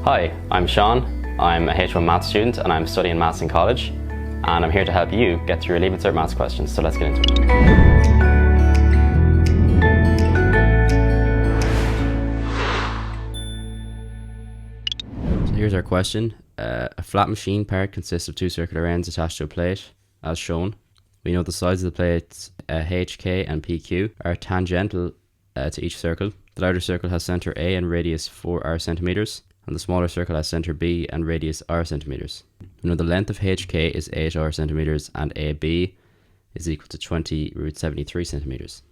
Hi, I'm Sean. I'm a H1 maths student and I'm studying maths in college. And I'm here to help you get through your Leaving Cert maths questions. So let's get into it. So here's our question. A flat machine part consists of two circular ends attached to a plate, as shown. We know the sides of the plates HK and PQ are tangential to each circle. The larger circle has center A and radius 4r centimeters, and the smaller circle has center B and radius r centimeters. We know the length of HK is 8r centimeters and AB is equal to 20 root 73 centimeters.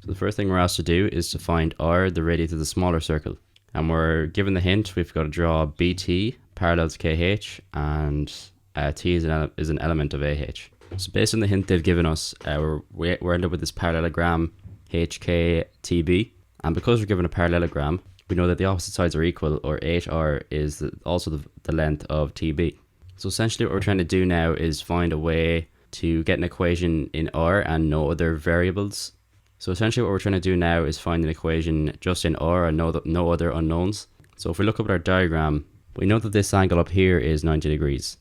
So the first thing we're asked to do is to find r, the radius of the smaller circle. And we're given the hint, we've got to draw BT parallel to KH, and T is an element of AH. So based on the hint they've given us, we're ended up with this parallelogram HKTB. And because we're given a parallelogram, we know that the opposite sides are equal, or 8r is also the length of TB. So essentially what we're trying to do now is find a way to get an equation in r and no other variables. So essentially what we're trying to do now is find an equation just in r and no other unknowns. So if we look up at our diagram, we know that this angle up here is 90 degrees.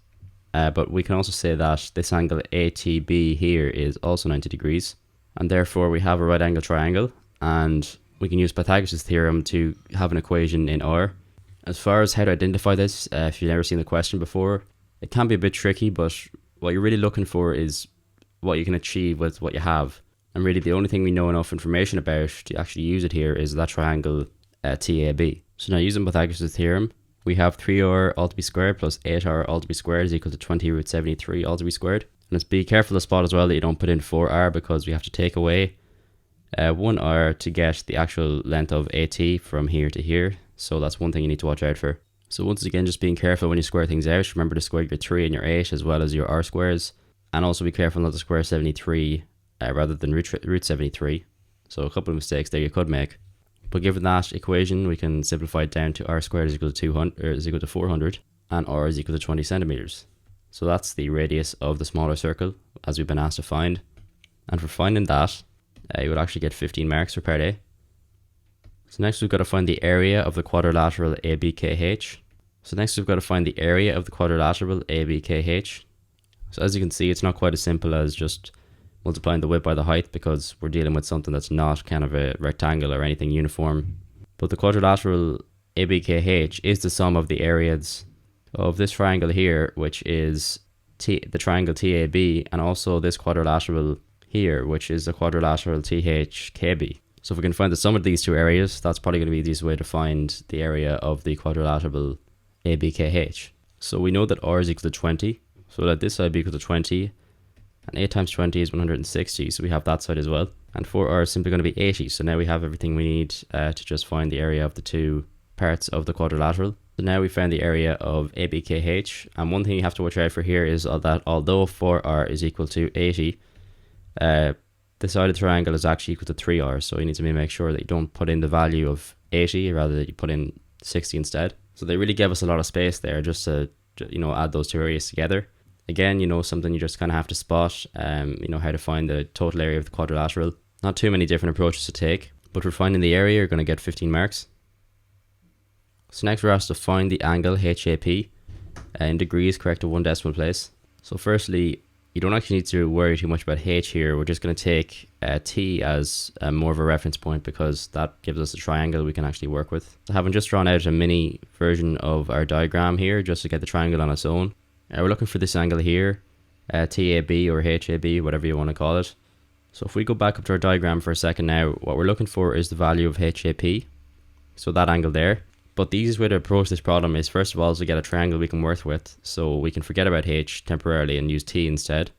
But we can also say that this angle ATB here is also 90 degrees. And therefore we have a right angle triangle, and we can use Pythagoras' theorem to have an equation in r. As far as how to identify this, if you've never seen the question before, it can be a bit tricky, but what you're really looking for is what you can achieve with what you have. And really the only thing we know enough information about to actually use it here is that triangle TAB. So now using Pythagoras' theorem, we have 3r all to be squared plus 8r all to be squared is equal to 20 root 73 all to be squared. And let's be careful to spot as well that you don't put in 4r, because we have to take away 1r to get the actual length of AT from here to here. So that's one thing you need to watch out for. So once again, just being careful when you square things out. Remember to square your 3 and your 8 as well as your r squares. And also be careful not to square 73 rather than root 73. So a couple of mistakes there you could make. But given that equation, we can simplify it down to r squared is equal to 200, or is equal to 400, and r is equal to 20 centimeters. So that's the radius of the smaller circle, as we've been asked to find. And for finding that, you would actually get 15 marks for part A. So next we've got to find the area of the quadrilateral ABKH. So as you can see, it's not quite as simple as just multiplying the width by the height, because we're dealing with something that's not kind of a rectangle or anything uniform. But the quadrilateral ABKH is the sum of the areas of this triangle here, which is the triangle TAB, and also this quadrilateral here, which is the quadrilateral THKB. So if we can find the sum of these two areas, that's probably going to be the easiest way to find the area of the quadrilateral ABKH. So we know that r is equal to 20, so let this side be equal to 20, and 8 times 20 is 160, so we have that side as well. And 4r is simply going to be 80, so now we have everything we need to just find the area of the two parts of the quadrilateral. So now we found the area of ABKH, and one thing you have to watch out for here is that although 4r is equal to 80, the side of the triangle is actually equal to 3r, so you need to make sure that you don't put in the value of 80, rather that you put in 60 instead. So they really gave us a lot of space there just to, add those two areas together. Again, something you just kind of have to spot, how to find the total area of the quadrilateral. Not too many different approaches to take, but for finding the area, you're going to get 15 marks. So next we're asked to find the angle HAP in degrees correct to one decimal place. So firstly, you don't actually need to worry too much about h here. We're just going to take t as more of a reference point, because that gives us a triangle we can actually work with. So having just drawn out a mini version of our diagram here just to get the triangle on its own, we're looking for this angle here, TAB or HAB, whatever you want to call it. So if we go back up to our diagram for a second now, what we're looking for is the value of HAP, so that angle there. But the easiest way to approach this problem is first of all to get a triangle we can work with, so we can forget about h temporarily and use t instead.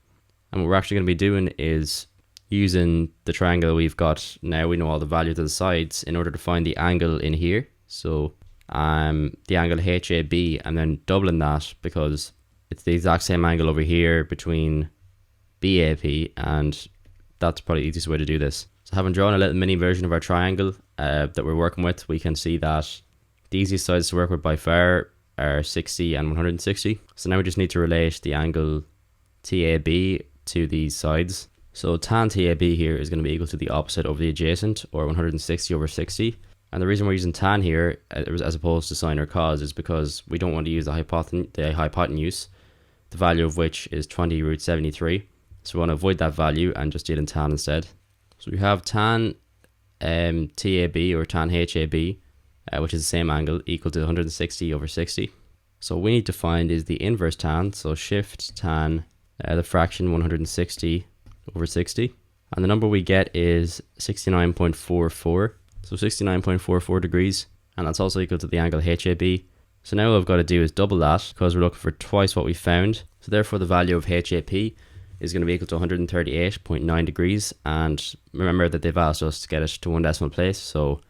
And what we're actually going to be doing is using the triangle we've got now. We know all the values of the sides in order to find the angle in here. So the angle HAB, and then doubling that, because it's the exact same angle over here between BAP, and that's probably the easiest way to do this. So having drawn a little mini version of our triangle that we're working with, we can see that the easiest sides to work with by far are 60 and 160. So now we just need to relate the angle TAB to these sides. So tan TAB here is going to be equal to the opposite over the adjacent, or 160 over 60. And the reason we're using tan here as opposed to sine or cos is because we don't want to use the hypotenuse, the value of which is 20 root 73. So we want to avoid that value and just deal in tan instead. So we have tan TAB or tan HAB, which is the same angle, equal to 160 over 60. So what we need to find is the inverse tan, so shift tan, the fraction 160 over 60. And the number we get is 69.44. So 69.44 degrees, and that's also equal to the angle HAB. So now what I've got to do is double that because we're looking for twice what we found. So therefore the value of HAP is going to be equal to 138.9 degrees. And remember that they've asked us to get it to one decimal place. So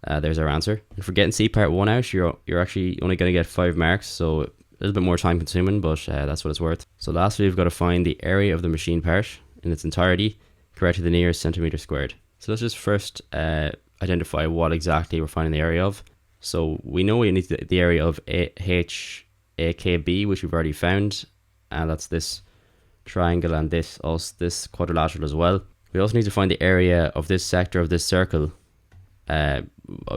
there's our answer. If we're getting C part 1 out, you're actually only going to get 5 marks. So a little bit more time consuming, but that's what it's worth. So lastly, we've got to find the area of the machine part in its entirety, correct to the nearest centimeter squared. So let's just first identify what exactly we're finding the area of. So we know we need the area of HAKB, which we've already found, and that's this triangle and this quadrilateral as well. We also need to find the area of this sector of this circle, of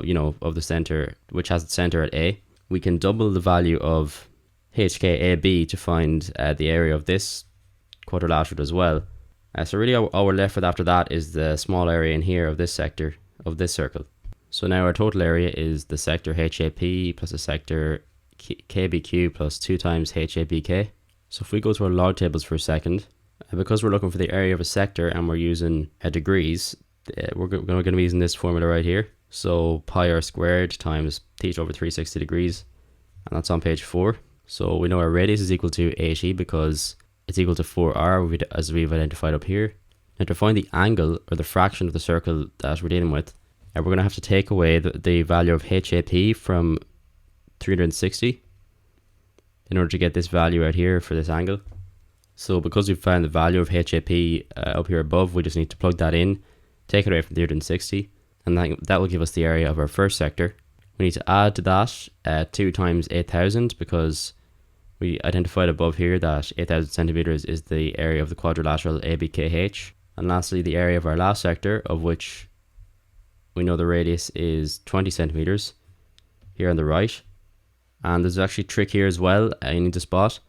the center, which has its center at A. We can double the value of HKAB to find the area of this quadrilateral as well. So really all we're left with after that is the small area in here of this sector of this circle. So now our total area is the sector HAP plus the sector KBQ plus 2 times HABK. So if we go to our log tables for a second, because we're looking for the area of a sector and we're using degrees, we're going to be using this formula right here. So pi r squared times theta over 360 degrees, and that's on page 4. So we know our radius is equal to 80 because it's equal to 4r as we've identified up here. Now to find the angle or the fraction of the circle that we're dealing with, we're going to have to take away the value of HAP from 360 in order to get this value out here for this angle. So because we've found the value of HAP up here above, we just need to plug that in, take it away from 360, and that will give us the area of our first sector. We need to add to that 2 times 8,000 because we identified above here that 8,000 centimeters is the area of the quadrilateral ABKH. And lastly, the area of our last sector, of which we know the radius is 20 centimeters here on the right. And there's actually a trick here as well you need to spot.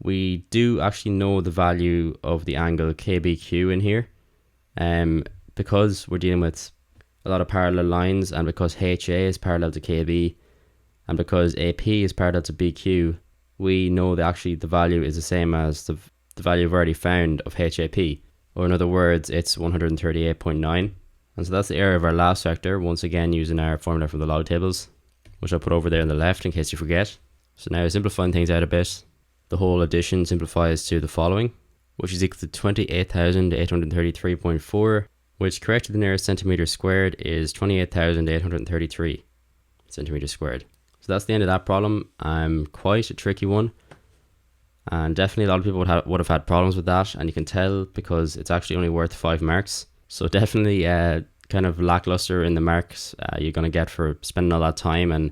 We do actually know the value of the angle KBQ in here, because we're dealing with a lot of parallel lines, and because HA is parallel to KB, and because AP is parallel to BQ, we know that actually the value is the same as the value we've already found of HAP, or in other words, it's 138.9. And so that's the area of our last sector, once again using our formula from the log tables, which I'll put over there on the left in case you forget. So now simplifying things out a bit, the whole addition simplifies to the following, which is equal to 28,833.4, which correct to the nearest centimeter squared is 28,833 centimeters squared. So that's the end of that problem. Quite a tricky one, and definitely a lot of people would have had problems with that, and you can tell because it's actually only worth 5 marks. So definitely kind of lackluster in the marks you're going to get for spending all that time and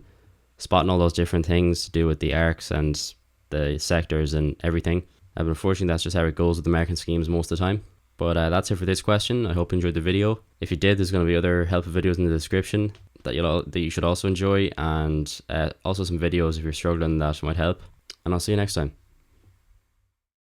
spotting all those different things to do with the arcs and the sectors and everything. But unfortunately that's just how it goes with the marking schemes most of the time. But that's it for this question. I hope you enjoyed the video. If you did, there's going to be other helpful videos in the description that you should also enjoy, and also some videos if you're struggling that might help. And I'll see you next time.